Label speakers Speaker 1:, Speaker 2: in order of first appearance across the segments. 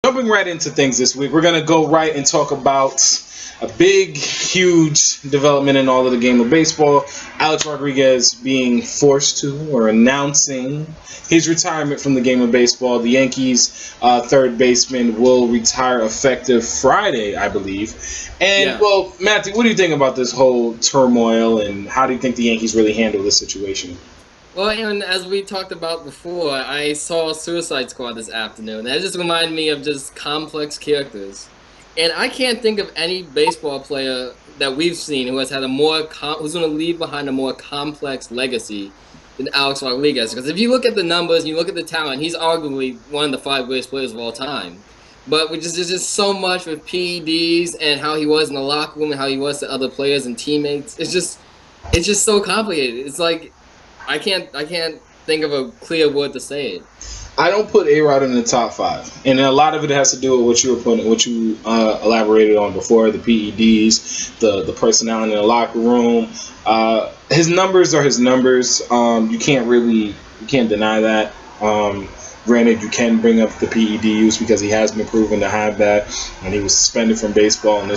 Speaker 1: jumping right into things this week, we're going to go right and talk about a big, huge development in all of the game of baseball. Alex Rodriguez being forced to or announcing his retirement from the game of baseball. The Yankees' third baseman will retire effective Friday, I believe. And, well, Matthew, what do you think about this whole turmoil, and how do you think the Yankees really handle this situation?
Speaker 2: Well, and as we talked about before, I saw Suicide Squad this afternoon. That just reminded me of just complex characters. And I can't think of any baseball player that we've seen who has had a who's going to leave behind a more complex legacy than Alex Rodriguez. Because if you look at the numbers and you look at the talent, he's arguably one of the 5 greatest players of all time. But there's just so much with PEDs and how he was in the locker room and how he was to other players and teammates. It's just so complicated. It's like I can't think of a clear word to say it.
Speaker 1: I don't put ARod in the top 5, and a lot of it has to do with what you elaborated on before: the PEDs, the personality in the locker room. His numbers are his numbers. You can't deny that. Granted, you can bring up the PED use because he has been proven to have that, and he was suspended from baseball. And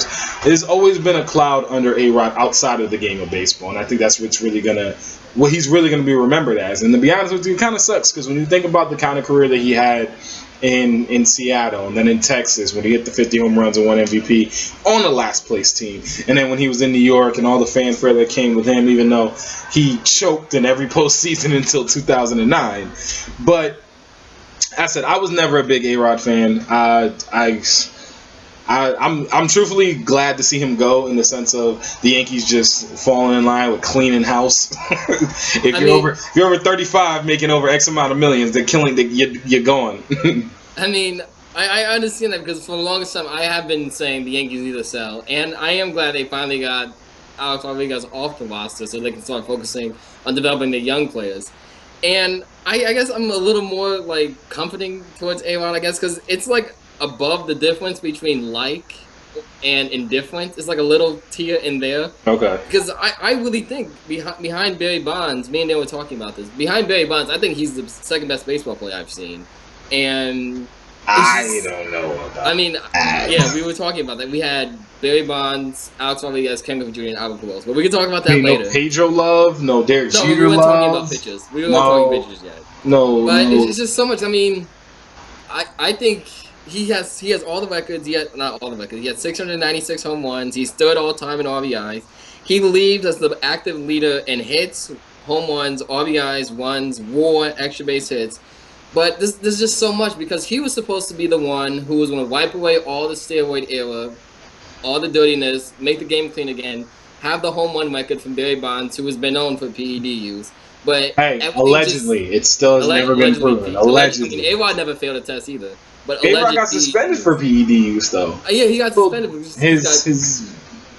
Speaker 1: there's always been a cloud under ARod outside of the game of baseball, and I think that's what he's really gonna be remembered as. And to be honest with you, it kind of sucks because when you think about the kind of career that he had in Seattle and then in Texas when he hit the 50 home runs and won MVP on the last place team, and then when he was in New York and all the fanfare that came with him, even though he choked in every postseason until 2009, but. I said I was never a big ARod fan. I'm truthfully glad to see him go in the sense of the Yankees just falling in line with cleaning house. If you're over 35, making over X amount of millions, they're killing. You're gone.
Speaker 2: I mean, I understand that because for the longest time I have been saying the Yankees need to sell, and I am glad they finally got Alex Rodriguez off the roster so they can start focusing on developing the young players. And I guess I'm a little more, like, comforting towards ARod, I guess, because it's, like, above the difference between like and indifference. It's, like, a little tier in there.
Speaker 1: Okay.
Speaker 2: Because I really think behind Barry Bonds, me and Dale were talking about this, behind Barry Bonds, I think he's the second best baseball player I've seen. And
Speaker 1: I don't know about that.
Speaker 2: I mean, yeah, we were talking about that. We had Barry Bonds, Alex Rodriguez, Ken Griffey Jr., and Albert Pujols. But we can talk about that later.
Speaker 1: No Pedro love, no Derek Jeter love.
Speaker 2: No, we weren't talking about pitches. We weren't talking pitches yet.
Speaker 1: No,
Speaker 2: but it's just so much. I mean, I think he has all the records. Not all the records. He had 696 home runs. He's third all time in RBIs. He leads as the active leader in hits, home runs, RBIs, runs, WAR, extra base hits. But there's just so much because he was supposed to be the one who was going to wipe away all the steroid era, all the dirtiness, make the game clean again, have the home run record from Barry Bonds, who has been known for PED use. But
Speaker 1: hey, allegedly, it still has never been proven. Allegedly.
Speaker 2: I mean, ARod never failed a test either. But
Speaker 1: ARod got suspended for PED use, though.
Speaker 2: Yeah, he got suspended.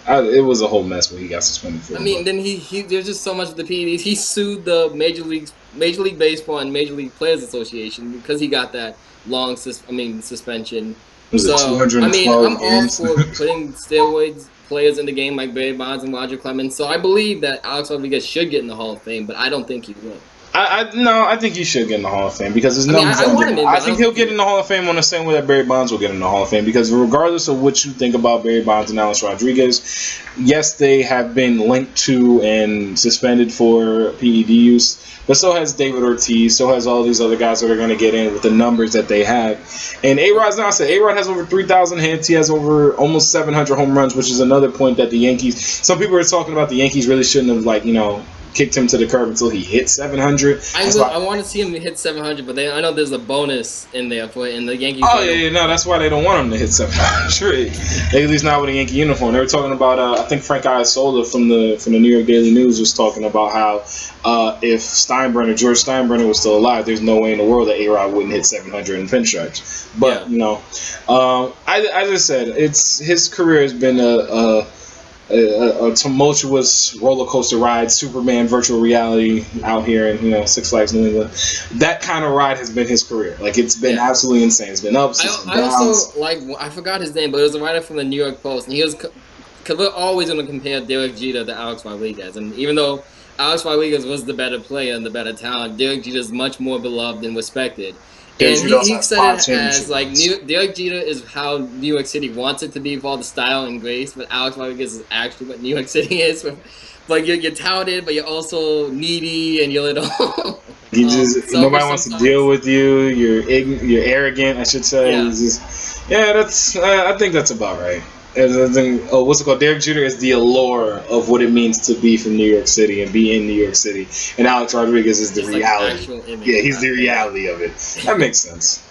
Speaker 1: It was a whole mess when he got suspended for.
Speaker 2: I mean, then there's just so much of the PEDs. He sued the Major League Baseball and Major League Players Association because he got that long suspension. So I mean, I'm all for putting steroids players in the game like Barry Bonds and Roger Clemens. So I believe that Alex Rodriguez should get in the Hall of Fame, but I don't think he will.
Speaker 1: I think he should get in the Hall of Fame because his numbers. I think he'll get in the Hall of Fame on the same way that Barry Bonds will get in the Hall of Fame because regardless of what you think about Barry Bonds and Alex Rodriguez, yes, they have been linked to and suspended for PED use, but so has David Ortiz, so has all these other guys that are going to get in with the numbers that they have. And A-Rod's not said. A-Rod has over 3,000 hits. He has over almost 700 home runs, which is another point that the Yankees. Some people are talking about the Yankees really shouldn't have kicked him to the curb until he hit 700.
Speaker 2: I want to see him hit 700, but I know there's a bonus in there in the Yankees.
Speaker 1: Oh yeah, no, that's why they don't want him to hit 700. At least not with a Yankee uniform. They were talking about I think Frank Iasola from the New York Daily News was talking about how if George Steinbrenner was still alive, there's no way in the world that A-Rod wouldn't hit 700 in pinstripes. But I just said his career has been a tumultuous roller coaster ride, Superman virtual reality out here in Six Flags New England. That kind of ride has been his career. Like it's been absolutely insane. It's been ups.
Speaker 2: I also I forgot his name, but it was a writer from the New York Post, and he was because we're always going to compare Derek Jeter to Alex Rodriguez, and even though Alex Rodriguez was the better player and the better talent, Derek Jeter is much more beloved and respected.
Speaker 1: Derek
Speaker 2: And
Speaker 1: Jeter also
Speaker 2: he
Speaker 1: has
Speaker 2: said
Speaker 1: 5
Speaker 2: it
Speaker 1: championship
Speaker 2: as like
Speaker 1: rings.
Speaker 2: Derek Jeter is how New York City wants it to be with all the style and grace, but Alex Rodriguez is actually what New York City is. Like you're touted, but you're also needy and you're a little
Speaker 1: You just
Speaker 2: selfish
Speaker 1: nobody wants to deal
Speaker 2: sometimes.
Speaker 1: with you. You're arrogant, I should say.
Speaker 2: Yeah,
Speaker 1: It's just, yeah, that's I think that's about right. And I think, oh, what's it called? Derek Jeter is the allure of what it means to be from New York City and be in New York City, and Alex Rodriguez is the
Speaker 2: just like the
Speaker 1: reality.
Speaker 2: actual image
Speaker 1: Yeah,
Speaker 2: of
Speaker 1: he's the
Speaker 2: that. Yeah.
Speaker 1: reality of it. That makes sense.